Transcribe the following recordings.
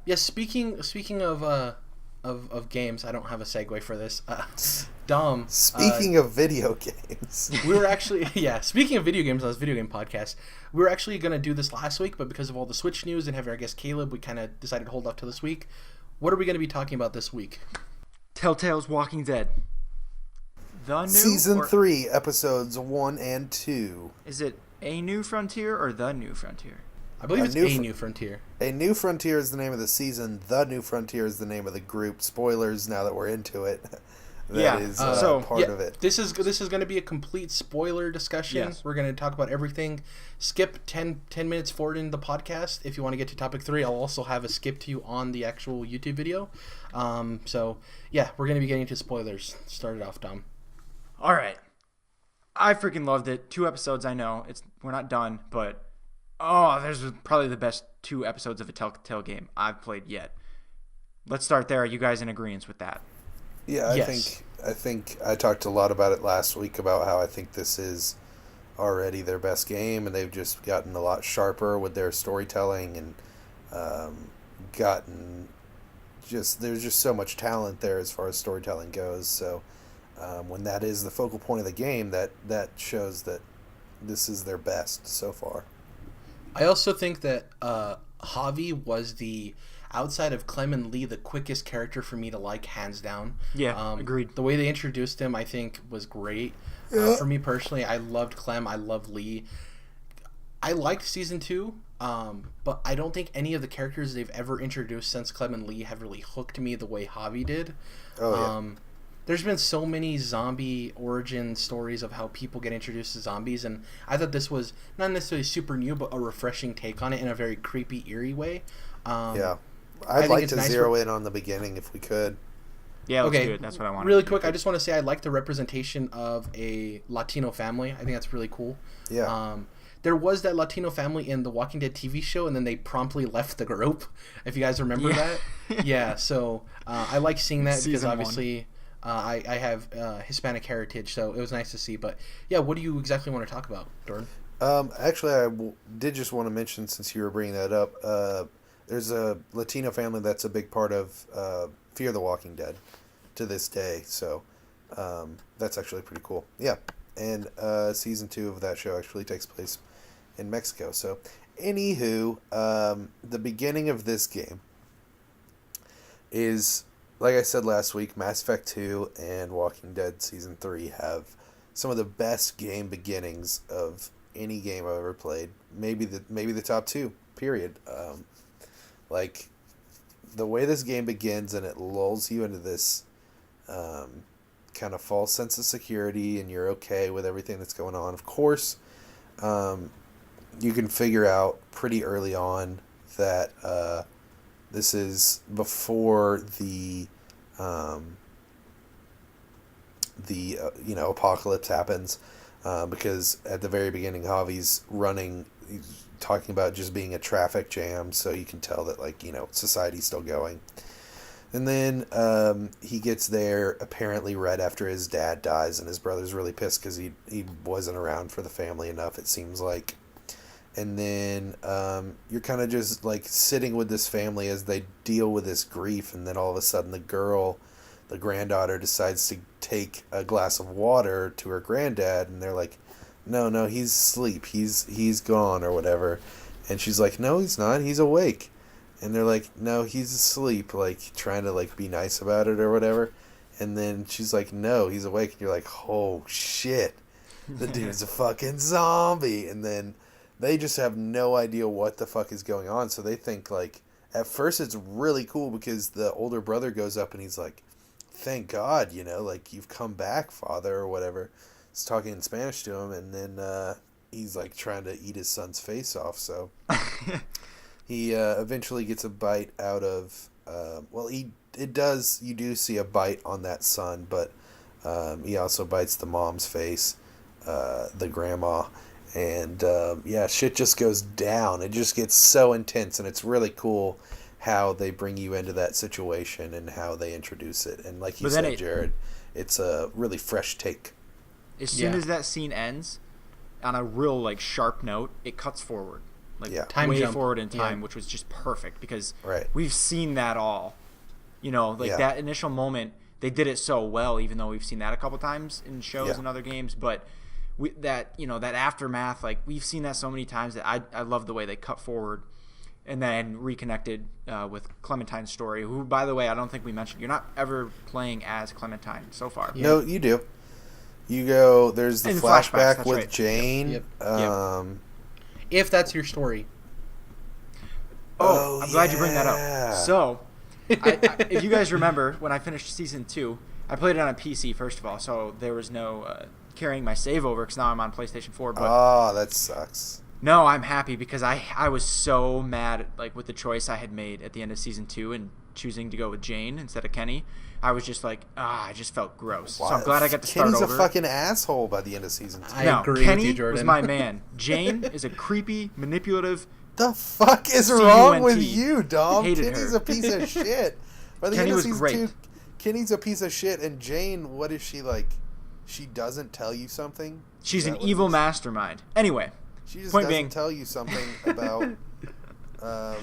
Yeah. Speaking of games, I don't have a segue for this. Dom. Speaking of video games, we were actually Speaking of video games on this video game podcast, we were actually gonna do this last week, but because of all the Switch news and having our guest Caleb, we kind of decided to hold off till this week. What are we gonna be talking about this week? Telltale's Walking Dead. The new Season 3, episodes 1 and 2. Is it A New Frontier or The New Frontier? I believe it's A New Frontier. A New Frontier is the name of the season. The New Frontier is the name of the group. Spoilers now that we're into it. That is part of it. This is going to be a complete spoiler discussion. Yes. We're going to talk about everything. Skip 10 minutes forward in the podcast if you want to get to topic 3. I'll also have a skip to you on the actual YouTube video. So, yeah, we're going to be getting into spoilers. Start it off, Dom. All right. I freaking loved it. 2 episodes, I know. We're not done, but there's probably the best 2 episodes of a Telltale game I've played yet. Let's start there. Are you guys in agreement with that? Yeah, Yes. I think I talked a lot about it last week about how I think this is already their best game, and they've just gotten a lot sharper with their storytelling and there's just so much talent there as far as storytelling goes. So when that is the focal point of the game, that shows that this is their best so far. I also think that Javi was outside of Clem and Lee, the quickest character for me to like, hands down. Yeah, agreed. The way they introduced him, I think, was great. Yeah. For me personally, I loved Clem. I loved Lee. I liked season 2, but I don't think any of the characters they've ever introduced since Clem and Lee have really hooked me the way Javi did. There's been so many zombie origin stories of how people get introduced to zombies, and I thought this was not necessarily super new, but a refreshing take on it in a very creepy, eerie way. I'd like to zero in on the beginning if we could. Yeah, let's do it. That's what I wanted. Really quick, I just want to say I like the representation of a Latino family. I think that's really cool. Yeah. There was that Latino family in the Walking Dead TV show, and then they promptly left the group, if you guys remember that. Yeah, so I like seeing that because obviously I have Hispanic heritage, so it was nice to see. But yeah, what do you exactly want to talk about, Jordan? Actually, I did just want to mention, since you were bringing that up, there's a Latino family that's a big part of Fear the Walking Dead to this day. So that's actually pretty cool. Yeah. And season 2 of that show actually takes place in Mexico. So anywho, the beginning of this game is, like I said last week, Mass Effect 2 and Walking Dead season 3 have some of the best game beginnings of any game I've ever played. Maybe the top 2, period. Like, the way this game begins and it lulls you into this kind of false sense of security, and you're okay with everything that's going on. Of course, you can figure out pretty early on that this is before the apocalypse happens, because at the very beginning, Javi's he's talking about just being a traffic jam, so you can tell that, society's still going. And then he gets there apparently right after his dad dies, and his brother's really pissed because he wasn't around for the family enough, it seems like. And then you're kind of just sitting with this family as they deal with this grief, and then all of a sudden the granddaughter, decides to take a glass of water to her granddad, and they're like, no, he's asleep, he's gone or whatever. And she's like, no, he's not, he's awake. And they're like, no, he's asleep, trying to be nice about it or whatever. And then she's like, no, he's awake. And you're like, oh shit, the dude's a fucking zombie. And then they just have no idea what the fuck is going on. So they think at first it's really cool because the older brother goes up and he's like, thank God, you've come back, father, or whatever. He's talking in Spanish to him, and then he's trying to eat his son's face off. So he eventually gets a bite out of. You do see a bite on that son, but he also bites the mom's face, the grandma, and shit just goes down. It just gets so intense, and it's really cool how they bring you into that situation and how they introduce it. And like you said, Jared, it's a really fresh take. As soon as that scene ends, on a real sharp note, it cuts forward. like Yeah. way jump. forward in Yeah. time, which was just perfect because Right. we've seen that all. Like Yeah. that initial moment, they did it so well, even though we've seen that a couple times in shows Yeah. and other games. But that aftermath, like we've seen that so many times that I love the way they cut forward and then reconnected with Clementine's story, who, by the way, I don't think we mentioned. You're not ever playing as Clementine so far. No, you do. You go. There's the In flashback flashbacks, that's with right. Jane. Yep. If that's your story. I'm glad you bring that yeah. up. So, if you guys remember, when I finished season 2, I played it on a PC first of all, so there was no carrying my save over because now I'm on PlayStation 4. But Oh, that sucks. no, I'm happy because I was so mad like with the choice I had made at the end of season 2 and choosing to go with Jane instead of Kenny. I was just like, I just felt gross. So I'm glad I got to start Kenny's over. a fucking asshole by the end of season 2. I agree with Kenny you, Jordan. was my man. Jane is a creepy, manipulative. The fuck is C-U-N-T. wrong with you, dog? Hated Kenny's her. a piece of shit. By the Kenny end of was season great. 2, Kenny's a piece of shit, and Jane, what is she like? She doesn't tell you something? She's Is an that what it evil is? mastermind. Anyway, She just point doesn't being- tell you something about Her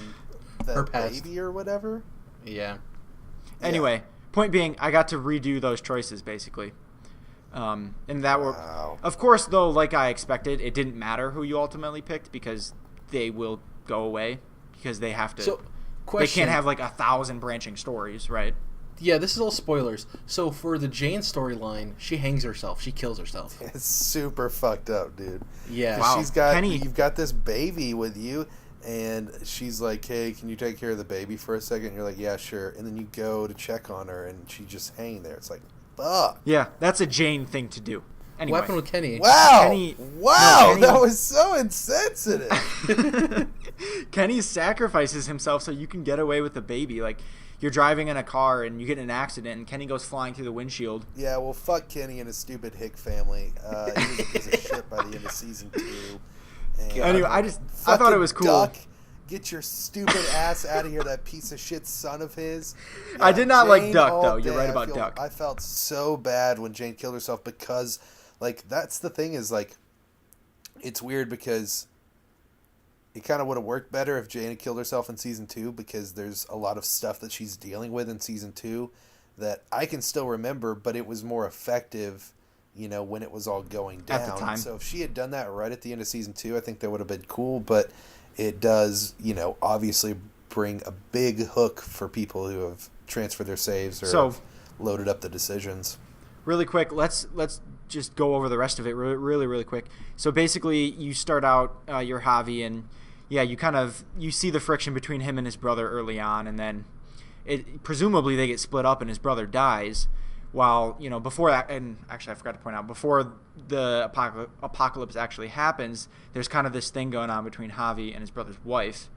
that past. baby or whatever. Yeah. Anyway, point being, I got to redo those choices basically, and that were, Wow. of course, though, like I expected, it didn't matter who you ultimately picked because they will go away because they have to. So, they question. can't have like 1,000 branching stories, right? Yeah, this is all spoilers. So for the Jane storyline, she hangs herself. She kills herself. It's super fucked up, dude. Yeah. 'Cause Wow. Kenny- you've got this baby with you, and she's like, "Hey, can you take care of the baby for a second?" And you're like, "Yeah, sure." And then you go to check on her, and she's just hanging there. It's like, fuck. Yeah, that's a Jane thing to do. Anyway, What happened with Kenny? Wow! Kenny- Wow! no, Kenny- That was so insensitive. Kenny sacrifices himself so you can get away with the baby. Like, you're driving in a car and you get in an accident, and Kenny goes flying through the windshield. Yeah, well, fuck Kenny and his stupid hick family. He was a piece of shit by the end of season 2. And Anyway, I thought fucking it was cool. Duck, get your stupid ass out of here, that piece of shit son of his. I did not like Jane Duck, all though. You're day, right about I Duck. I felt so bad when Jane killed herself because, like, that's the thing is, like, it's weird because it kind of would have worked better if Jane had killed herself in season 2 because there's a lot of stuff that she's dealing with in season 2 that I can still remember, but it was more effective, when it was all going down. At the time. So if she had done that right at the end of season 2, I think that would have been cool, but it does, obviously bring a big hook for people who have transferred their saves or have loaded up the decisions. Really quick, let's just go over the rest of it really, really quick. So basically, you start out, you're Javi, and yeah, you see the friction between him and his brother early on, and then presumably they get split up and his brother dies. While, before that, and actually I forgot to point out, before the apocalypse actually happens, there's kind of this thing going on between Javi and his brother's wife.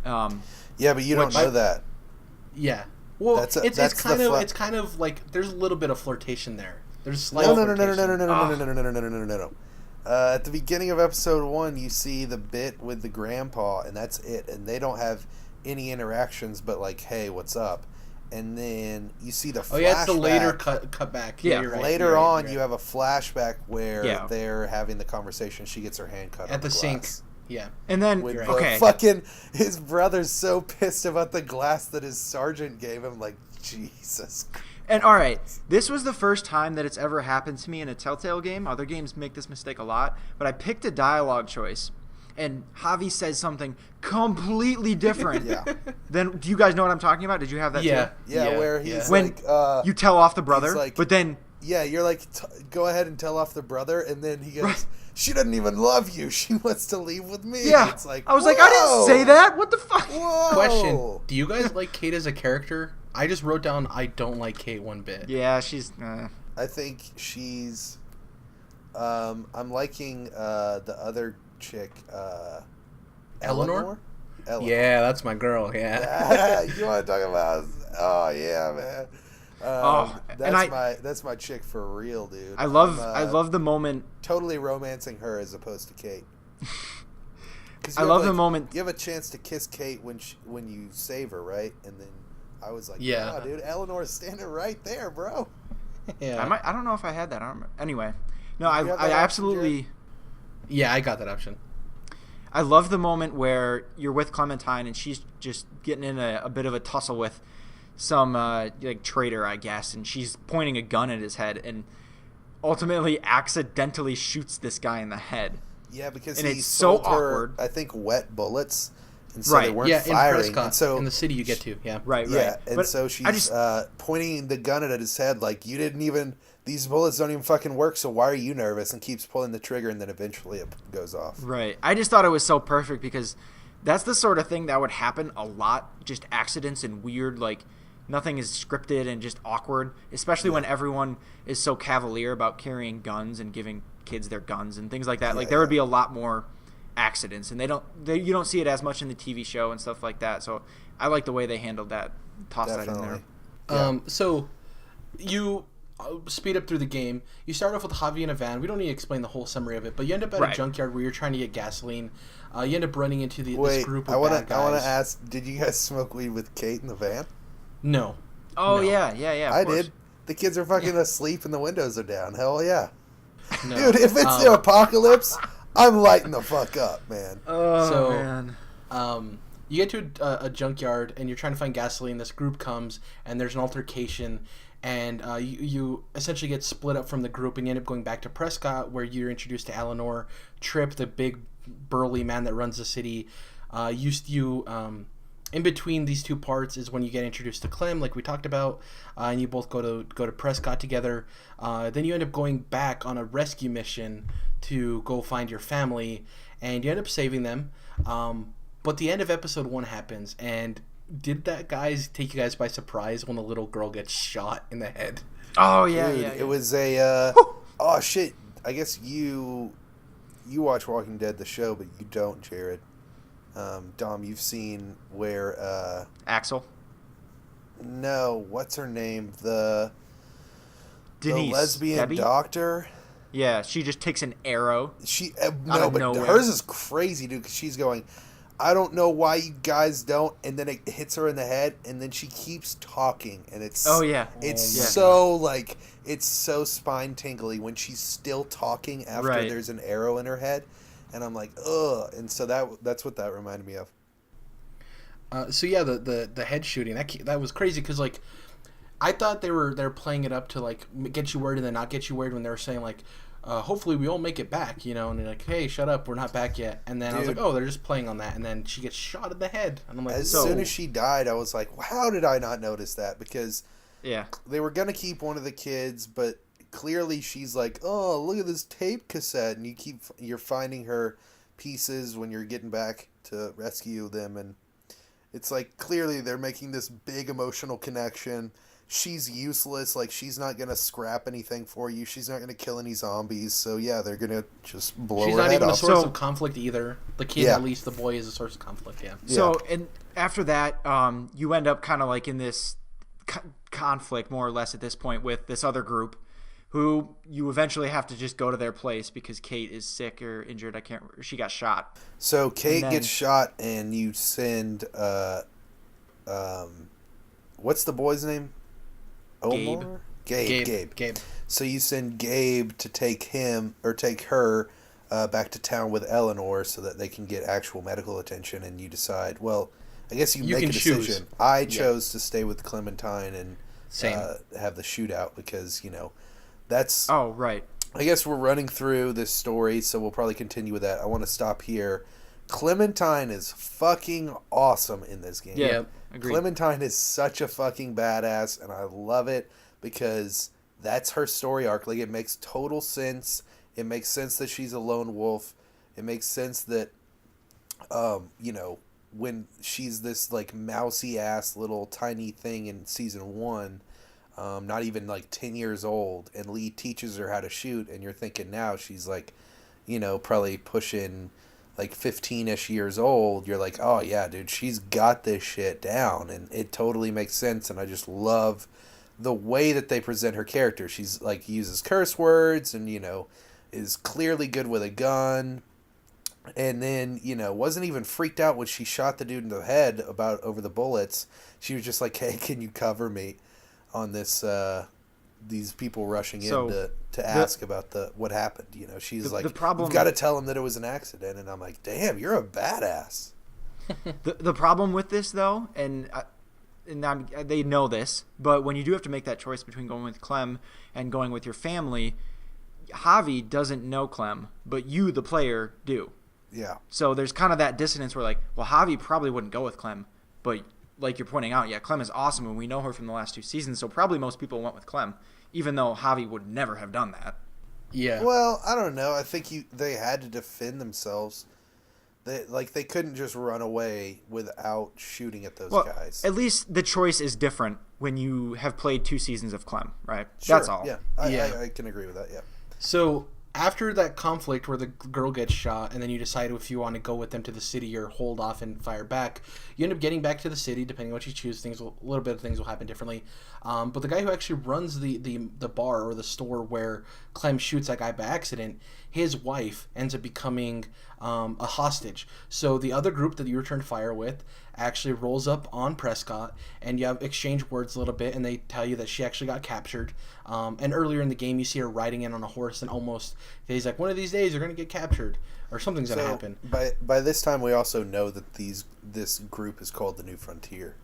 Yeah, but you don't know that. Yeah. Well, That's it's the kind of like there's a little bit of flirtation there. There's slight No. At the beginning of episode 1, you see the bit with the grandpa, and that's it. And they don't have any interactions but like, hey, what's up? And then you see the flashback. Oh yeah, it's the later cut back. Yeah, you're right. Later You're right, on, you're you right. have a flashback where Yeah. they're having the conversation. She gets her hand cut at on the glass. sink. Yeah. And then, With okay. the fucking, his brother's so pissed about the glass that his sergeant gave him. Like, Jesus. And all right, this was the first time that it's ever happened to me in a Telltale game. Other games make this mistake a lot, but I picked a dialogue choice, and Javi says something completely different. Yeah. Then, do you guys know what I'm talking about? Did you have that Yeah. too? Yeah, where he's When like, you tell off the brother, like- but then yeah, you're like, go ahead and tell off the brother, and then he goes, Right. she doesn't even love you. She wants to leave with me. yeah, It's like, I was like, I whoa! didn't say that. What the fuck? Whoa. Question: do you guys like Kate as a character? I just wrote down I don't like Kate one bit. Yeah, she's. I think she's. I'm liking the other chick. Eleanor? Eleanor. Yeah, that's my girl. Yeah. You want to talk about? Oh yeah, man. That's my chick for real, dude. I love I'm, the moment. totally romancing her as opposed to Kate. 'Cause I you love have, the moment. You have a chance to kiss Kate when you save her, right? And then I was like, Yeah. yeah, dude, Eleanor's standing right there, bro. Yeah. I don't know if I had that. I don't remember. Anyway, no, Did you have I that option, absolutely. Yeah, I got that option. I love the moment where you're with Clementine and she's just getting in a bit of a tussle with some like traitor, I guess, and she's pointing a gun at his head and ultimately accidentally shoots this guy in the head. Yeah, because and he it's so sold her, awkward. I think, wet bullets, and so they weren't in firing. Prescott, and so in the city you get to, Right. and But so she's pointing the gun at his head like, you didn't even, these bullets don't even fucking work, so why are you nervous? And keeps pulling the trigger, and then eventually it goes off. Right. I just thought it was so perfect because that's the sort of thing that would happen a lot, just accidents and weird, like, nothing is scripted and just awkward, especially when everyone is so cavalier about carrying guns and giving kids their guns and things like that. Like, there would be a lot more accidents, and you don't see it as much in the TV show and stuff like that. So I like the way they handled that, toss that in there. So you speed up through the game. You start off with Javi in a van. We don't need to explain the whole summary of it, but you end up at a junkyard where you're trying to get gasoline. You end up running into this group of bad guys. I want to ask, did you guys smoke weed with Kate in the van? No. Oh, no. Yeah. I did. The kids are fucking asleep and the windows are down. Hell yeah. No. Dude, if it's the apocalypse, I'm lighting the fuck up, man. Oh, man. You get to a junkyard and you're trying to find gasoline. This group comes and there's an altercation, and you essentially get split up from the group, and you end up going back to Prescott, where you're introduced to Eleanor, Tripp, the big burly man that runs the city. In between these two parts is when you get introduced to Clem, like we talked about, and you both go to Prescott together. Then you end up going back on a rescue mission to go find your family, and you end up saving them. But the end of episode 1 happens, and did that take you guys by surprise when the little girl gets shot in the head? Oh yeah, Dude, yeah. It was a oh shit. I guess you watch Walking Dead the show, but you don't, Jared. Dom, you've seen where Axel? No, what's her name? The Denise. The lesbian Debbie? doctor. Yeah, she just takes an arrow. She of but nowhere. hers is crazy, dude. Because she's going, I don't know why you guys don't, and then it hits her in the head, and then she keeps talking, and it's so like it's so spine tingly when she's still talking after there's an arrow in her head. And I'm like, ugh. And so that's what that reminded me of. The head shooting, that was crazy, because like I thought they're playing it up to like get you worried and then not get you worried when they were saying like hopefully we all make it back, and they're like, hey, shut up, we're not back yet. And then I was like, oh, they're just playing on that, and then she gets shot in the head, and I'm like, as soon as she died, I was like, well, how did I not notice that? Because they were gonna keep one of the kids, but clearly she's like, oh, look at this tape cassette, and you're finding her pieces when you're getting back to rescue them, and it's like clearly they're making this big emotional connection. She's useless, like she's not gonna scrap anything for you, she's not gonna kill any zombies, so yeah, they're gonna just blow her head off. She's not even a source of conflict either. The kid, at least the boy, is a source of conflict. So and after that, you end up kind of like in this conflict more or less at this point with this other group, who you eventually have to just go to their place because Kate is sick or injured. She got shot. So Kate gets shot, and you send what's the boy's name? Omar? Gabe. So you send Gabe to take her back to town with Eleanor so that they can get actual medical attention, and you decide, well, I guess you make a decision. Choose. I chose to stay with Clementine and have the shootout because, that's... Oh, right. I guess we're running through this story, so we'll probably continue with that. I want to stop here. Clementine is fucking awesome in this game. Yeah, agreed. Clementine is such a fucking badass, and I love it because that's her story arc. Like, it makes total sense. It makes sense that she's a lone wolf. It makes sense that, when she's this, like, mousy-ass little tiny thing in Season 1... not even like 10 years old, and Lee teaches her how to shoot, and you're thinking now she's like, probably pushing like 15-ish years old. You're like, oh yeah, dude, she's got this shit down, and it totally makes sense. And I just love the way that they present her character. She's like, uses curse words, and is clearly good with a gun, and then wasn't even freaked out when she shot the dude in the head over the bullets. She was just like, hey, can you cover me on this these people rushing in So, to ask about what happened. You know, she's like, the problem, "You've got to tell him that it was an accident," and I'm like, "Damn, you're a badass." the problem with this though, they know this, but when you do have to make that choice between going with Clem and going with your family, Javi doesn't know Clem, but you, the player, do. Yeah. So there's kind of that dissonance where like, well, Javi probably wouldn't go with Clem, but like you're pointing out, yeah, Clem is awesome and we know her from the last 2 seasons, so probably most people went with Clem, even though Javi would never have done that. Yeah. Well, I don't know. I think they had to defend themselves. They couldn't just run away without shooting at those guys. At least the choice is different when you have played 2 seasons of Clem, right? Sure, That's all. Yeah, I can agree with that. Yeah. So after that conflict where the girl gets shot, and then you decide if you want to go with them to the city or hold off and fire back, you end up getting back to the city. Depending on what you choose, a little bit of things will happen differently. But the guy who actually runs the bar or the store where Clem shoots that guy by accident, his wife ends up becoming a hostage. So the other group that you return fire with actually rolls up on Prescott, and you have exchange words a little bit, and they tell you that she actually got captured. And earlier in the game, you see her riding in on a horse, and he's like, one of these days you're going to get captured, or something's going to happen. By this time, we also know that this group is called the New Frontier.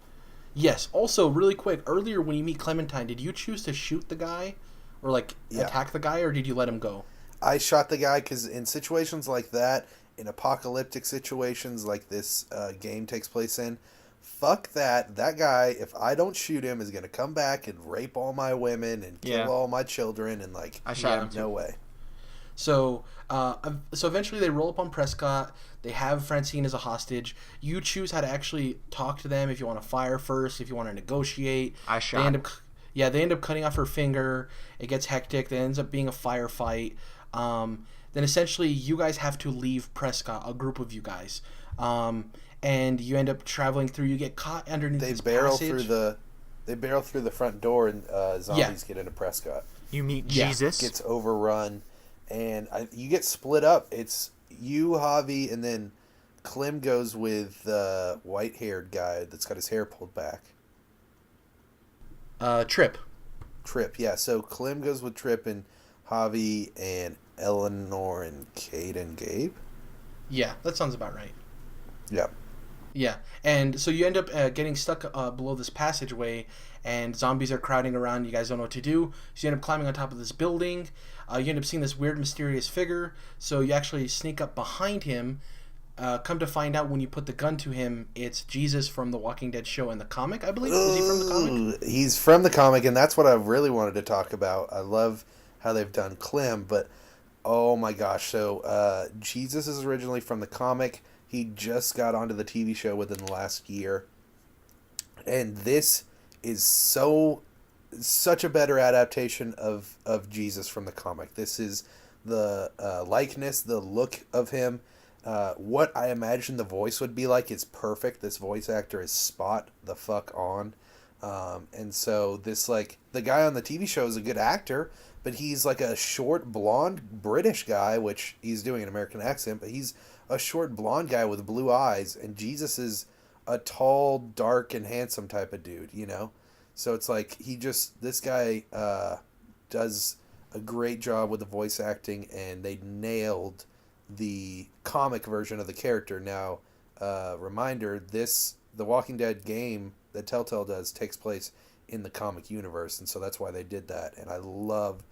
Yes. Also, really quick, earlier when you meet Clementine, did you choose to shoot the guy, or attack the guy, or did you let him go? I shot the guy because in situations like that, in apocalyptic situations like this game takes place in, fuck that. That guy, if I don't shoot him, is going to come back and rape all my women and kill all my children, and I shot him too. No way. So eventually they roll up on Prescott. They have Francine as a hostage. You choose how to actually talk to them, if you want to fire first, if you want to negotiate. I shot. They end up cutting off her finger. It gets hectic. There ends up being a firefight. Then essentially you guys have to leave Prescott, a group of you guys. And you end up traveling through. You get caught underneath this passage. They barrel through the front door, and zombies get into Prescott. You meet Jesus. Gets overrun, and you get split up. It's you, Javi, and then Clem goes with the white-haired guy that's got his hair pulled back. Trip, yeah. So Clem goes with Trip and Javi and Eleanor and Kate and Gabe. Yeah, that sounds about right. Yeah. Yeah, and so you end up getting stuck below this passageway, and zombies are crowding around. You guys don't know what to do, so you end up climbing on top of this building. You end up seeing this weird, mysterious figure, so you actually sneak up behind him. Come to find out when you put the gun to him, it's Jesus from the Walking Dead show and the comic, I believe. Is he from the comic? He's from the comic, and that's what I really wanted to talk about. I love how they've done Clem, but oh my gosh. So Jesus is originally from the comic. He just got onto the TV show within the last year. And this is such a better adaptation of Jesus from the comic. This is the likeness, the look of him. What I imagine the voice would be like is perfect. This voice actor is spot the fuck on. And so the guy on the TV show is a good actor, but he's like a short, blonde British guy, which he's doing an American accent, but he's a short, blonde guy with blue eyes, and Jesus is a tall, dark, and handsome type of dude, you know? So it's like this guy does a great job with the voice acting, and they nailed the comic version of the character. Now, reminder, the Walking Dead game that Telltale does takes place in the comic universe, and so that's why they did that, and I love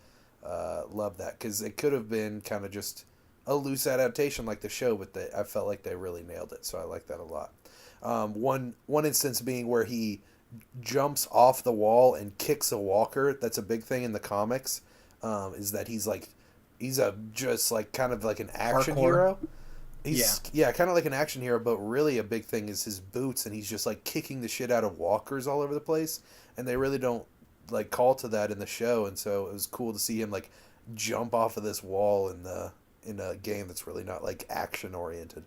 that, because it could have been kind of just a loose adaptation like the show, but I felt like they really nailed it, so I like that a lot. One instance being where he jumps off the wall and kicks a walker. That's a big thing in the comics, is that he's just kind of like an action hero. Kind of like an action hero, but really a big thing is his boots, and he's just like kicking the shit out of walkers all over the place, and they really don't like call to that in the show, and so it was cool to see him like jump off of this wall in a game that's really not like action oriented.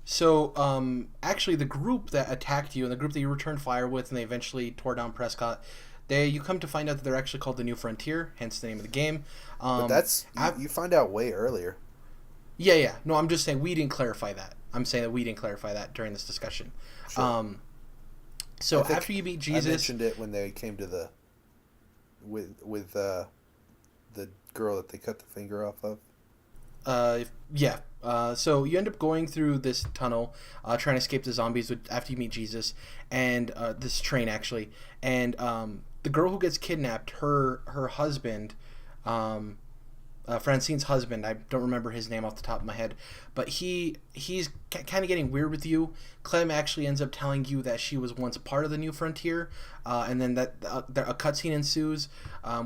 So, actually, the group that attacked you and the group that you returned fire with, and they eventually tore down Prescott, you come to find out that they're actually called the New Frontier, hence the name of the game. But that's you find out way earlier. Yeah. No, I'm just saying we didn't clarify that. I'm saying that we didn't clarify that during this discussion. Sure. So after you beat Jesus, I mentioned it when they came to the with the girl that they cut the finger off of? Yeah. So you end up going through this tunnel, trying to escape the zombies after you meet Jesus, and this train actually, and the girl who gets kidnapped, her husband, Francine's husband. I don't remember his name off the top of my head, but he's kind of getting weird with you. Clem actually ends up telling you that she was once a part of the New Frontier, and then that a cutscene ensues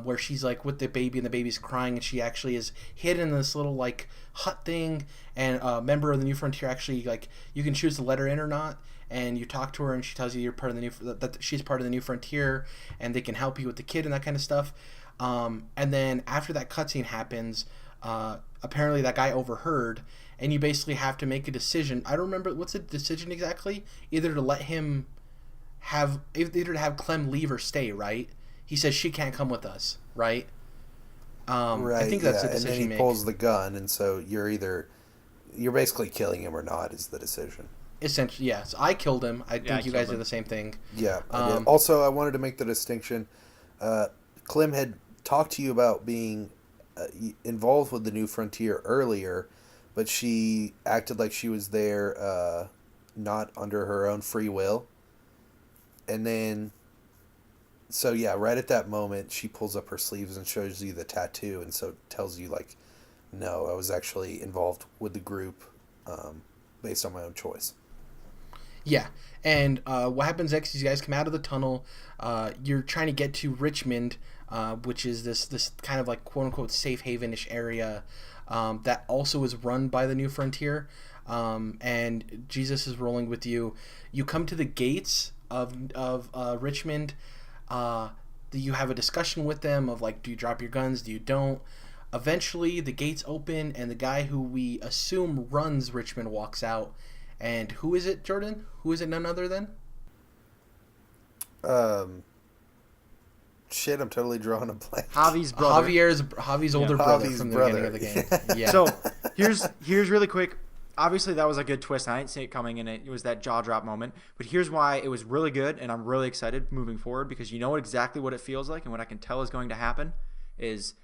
where she's like with the baby and the baby's crying, and she actually is hidden in this little like hut thing, and a member of the New Frontier actually like you can choose to let her in or not. And you talk to her, and she tells you you're part of that she's part of the New Frontier, and they can help you with the kid and that kind of stuff. And then after that cutscene happens, apparently that guy overheard, and you basically have to make a decision. I don't remember what's the decision exactly. Either to have Clem leave or stay. Right? He says she can't come with us. Right? Right. I think that's the decision. And then he pulls the gun, and so you're basically killing him or not is the decision. Essentially, yeah. So I killed him. I think you guys did the same thing. Yeah. I did. Also, I wanted to make the distinction. Clem had talked to you about being involved with the New Frontier earlier, but she acted like she was there not under her own free will. And then, so yeah, right at that moment, she pulls up her sleeves and shows you the tattoo, and so tells you, like, no, I was actually involved with the group based on my own choice. Yeah, and what happens next is you guys come out of the tunnel. You're trying to get to Richmond, which is this kind of like quote unquote safe haven-ish area that also is run by the New Frontier. And Jesus is rolling with you. You come to the gates of Richmond. You have a discussion with them of like, do you drop your guns? Do you don't? Eventually, the gates open, and the guy who we assume runs Richmond walks out. And who is it, Jordan? Who is it? None other than? Shit, I'm totally drawing a blank. Javi's brother. Javi's older brother Javi's from the brother. beginning of the game. Yeah. So here's really quick. Obviously, that was a good twist. I didn't see it coming, and it was that jaw drop moment. But here's why it was really good, and I'm really excited moving forward, because you know exactly what it feels like, and what I can tell is going to happen is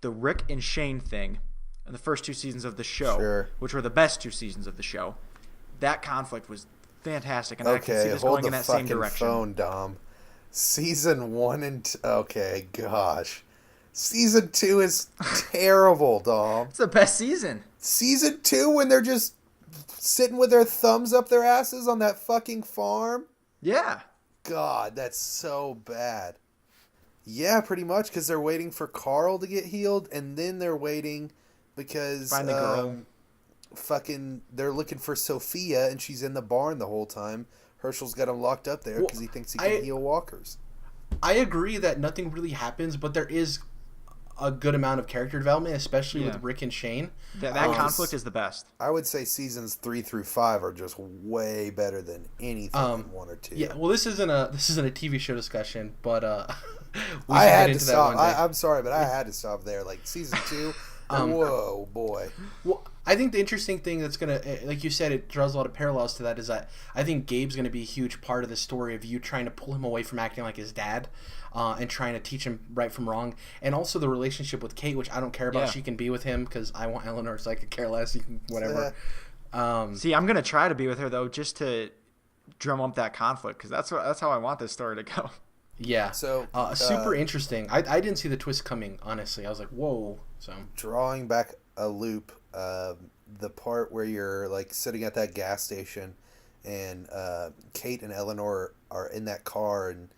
the Rick and Shane thing in the first two seasons of the show, which were the best two seasons of the show. That conflict was fantastic, and I can see this going in that same direction. Phone, Dom. Season 1 and okay, gosh, season 2 is terrible, Dom. It's the best season. Season 2, when they're just sitting with their thumbs up their asses on that fucking farm. Yeah. God, that's so bad. Yeah, pretty much, because they're waiting for Carl to get healed, and then they're waiting because find the girl. They're looking for Sophia, and she's in the barn the whole time. Herschel's got him locked up there because he thinks he can heal walkers. I agree that nothing really happens, but there is a good amount of character development, especially with Rick and Shane. That conflict is the best. I would say seasons 3 through 5 are just way better than anything in 1 or 2. Yeah, well, this isn't a TV show discussion, but I had to stop. I'm sorry, but I had to stop there. Like season 2. Whoa, boy. Well, I think the interesting thing that's going to, like you said, it draws a lot of parallels to that, is that I think Gabe's going to be a huge part of the story of you trying to pull him away from acting like his dad and trying to teach him right from wrong. And also the relationship with Kate, which I don't care about. Yeah. She can be with him because I want Eleanor, so I could care less. You can, whatever. See, I'm going to try to be with her, though, just to drum up that conflict, because that's how I want this story to go. Yeah. So super interesting. I didn't see the twist coming, honestly. I was like, whoa. So drawing back a loop, the part where you're like sitting at that gas station, and Kate and Eleanor are in that car, and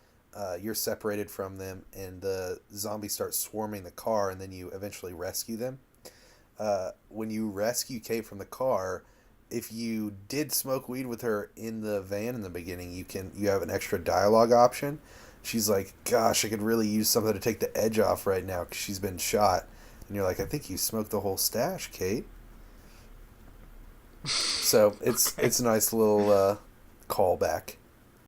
you're separated from them, and the zombies start swarming the car, and then you eventually rescue them. When you rescue Kate from the car, if you did smoke weed with her in the van in the beginning, you have an extra dialogue option. She's like, gosh, I could really use something to take the edge off right now because she's been shot. And you're like, I think you smoked the whole stash, Kate. So it's a nice little callback.